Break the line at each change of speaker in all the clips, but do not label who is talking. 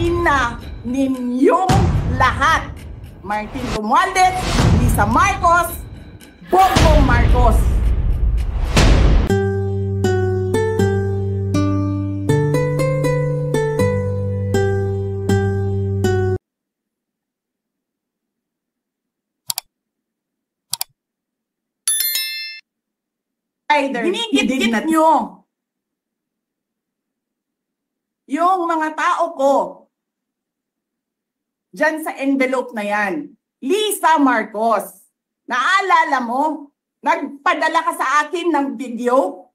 Sasabihin na ninyong lahat. Martin Romualdez, Lisa Marcos, Bongbong Marcos. Ginigit-git nyo yung mga tao ko dyan sa envelope na yan. Lisa Marcos, naalala mo? Nagpadala ka sa akin ng video?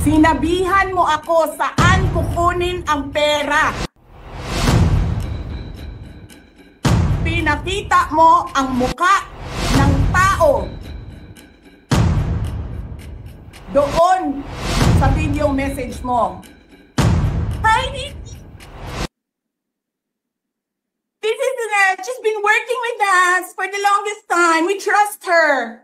Sinabihan mo ako saan kukunin ang pera. Pinakita mo ang muka ng tao doon sa video message mo. Hi, this is she's been working with us for the longest time. We trust her.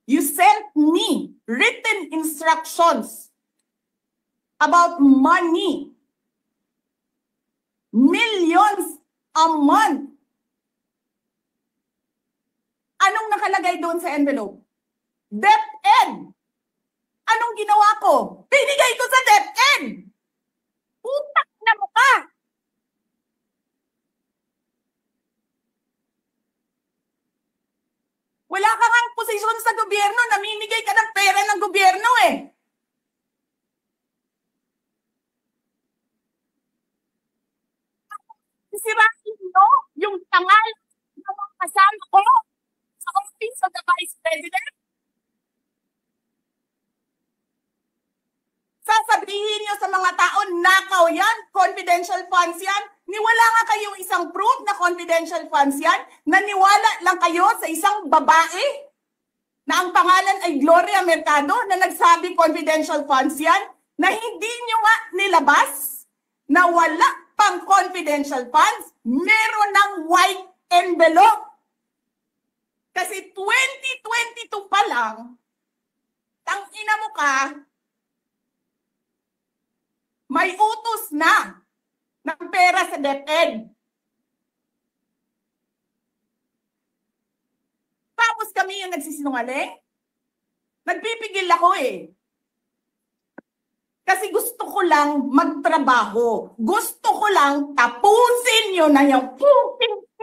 You sent me written instructions about money. Millions a month. Anong nakalagay doon sa envelope? DepEd. Anong ginawa ko? Binigay ko sa DepEd. Putak na mukha. Wala ka ngang posisyon sa gobyerno, namimigay ka ng pera ng gobyerno eh. Sisirahin nyo yung tangal ng mga kasama ko sa Office of the Vice President. Sasabihin nyo sa mga tao, nakaw yan, confidential funds yan. Niwala nga kayong isang proof na confidential funds yan. Naniwala lang kayo sa isang babae na ang pangalan ay Gloria Mercado na nagsabi confidential funds yan, na hindi nyo nga nilabas na wala pang confidential funds, meron ng white envelope. Kasi 2022 pa lang, tangina mo ka, may utos na ng pera sa DepEd. Tapos kami yung nagsisinungaling? Nagpipigil ako eh. Kasi gusto ko lang magtrabaho. Gusto ko lang tapusin nyo na yung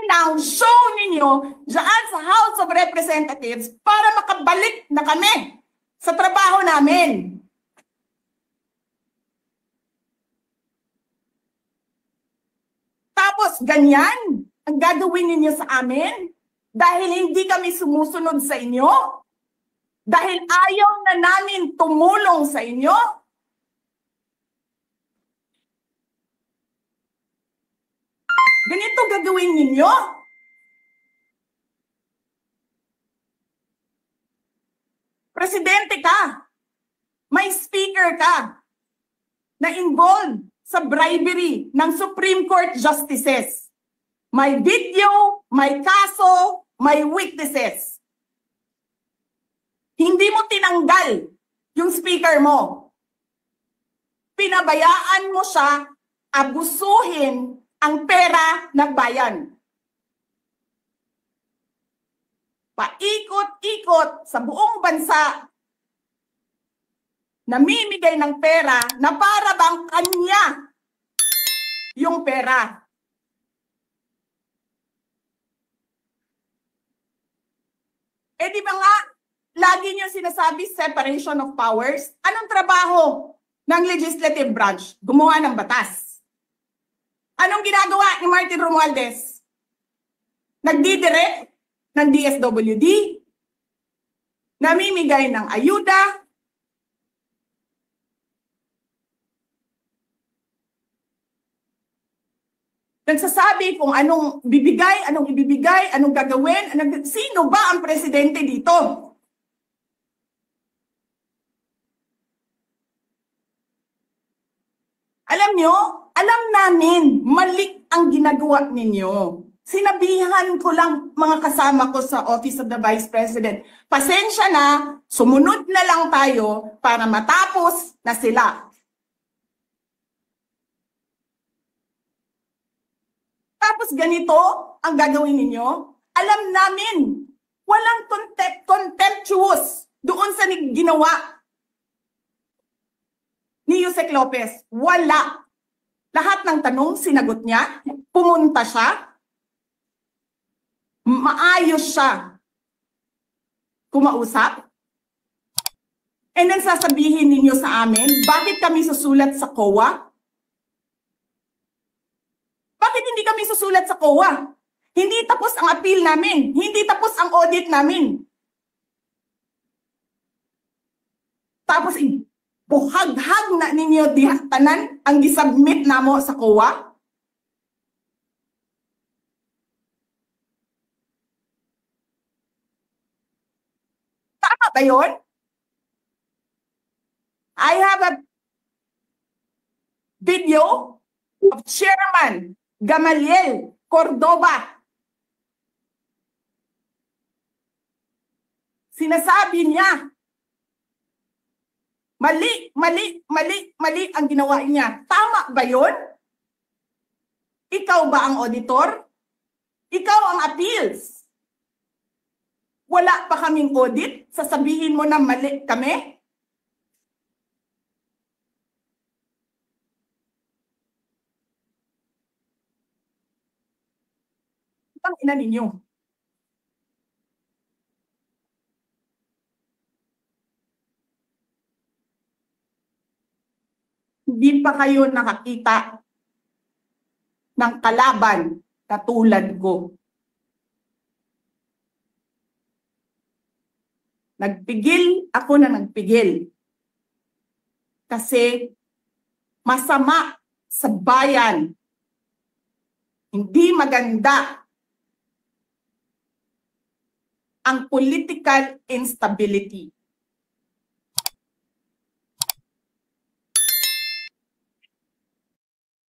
ng show ninyo dyan sa House of Representatives para makabalik na kami sa trabaho namin. Tapos ganyan ang gagawin ninyo sa amin dahil hindi kami sumusunod sa inyo? Dahil ayaw na namin tumulong sa inyo? Ganito gagawin ninyo? Presidente ka, may speaker ka na involved sa bribery ng Supreme Court justices. May video, may kaso, may witnesses. Hindi mo tinanggal yung speaker mo. Pinabayaan mo siya abusuhin ang pera ng bayan. Paikot-ikot sa buong bansa, namimigay ng pera na para bang kanya yung pera. Eh di ba nga, lagi niyo sinasabi separation of powers? Anong trabaho ng legislative branch? Gumawa ng batas. Anong ginagawa ni Martin Romualdez? Nagdidirect ng DSWD, namimigay ng ayuda, nagsasabi kung anong bibigay, anong ibibigay, anong gagawin, sino ba ang presidente dito? Alam nyo, alam namin, mali ang ginagawa ninyo. Sinabihan ko lang mga kasama ko sa Office of the Vice President, pasensya na, sumunod na lang tayo para matapos na sila. ganito ang gagawin ninyo? Alam namin, walang contemptuous doon sa ginawa ni Yusek Lopez. Wala. Lahat ng tanong, sinagot niya. Pumunta siya. Maayos siya kumausap. And then sasabihin ninyo sa amin, bakit kami susulat sa COA? Bakit hindi kami susulat sa COA? Hindi tapos ang appeal namin. Hindi tapos ang audit namin. Tapos buhaghag na ninyo dihatanan ang gisubmit namo sa COA? Tama ba yun? I have a video of Chairman Gamaliel Cordoba. Sinasabi niya, mali ang ginawa niya. Tama ba yun? Ikaw ba ang auditor? Ikaw ang appeals? Wala pa kaming audit? Sasabihin mo na mali kami? Ang ina ninyo. Hindi pa kayo nakakita ng kalaban na tulad ko. Nagpigil ako na nagpigil. Kasi masama sa bayan. Hindi maganda ang political instability.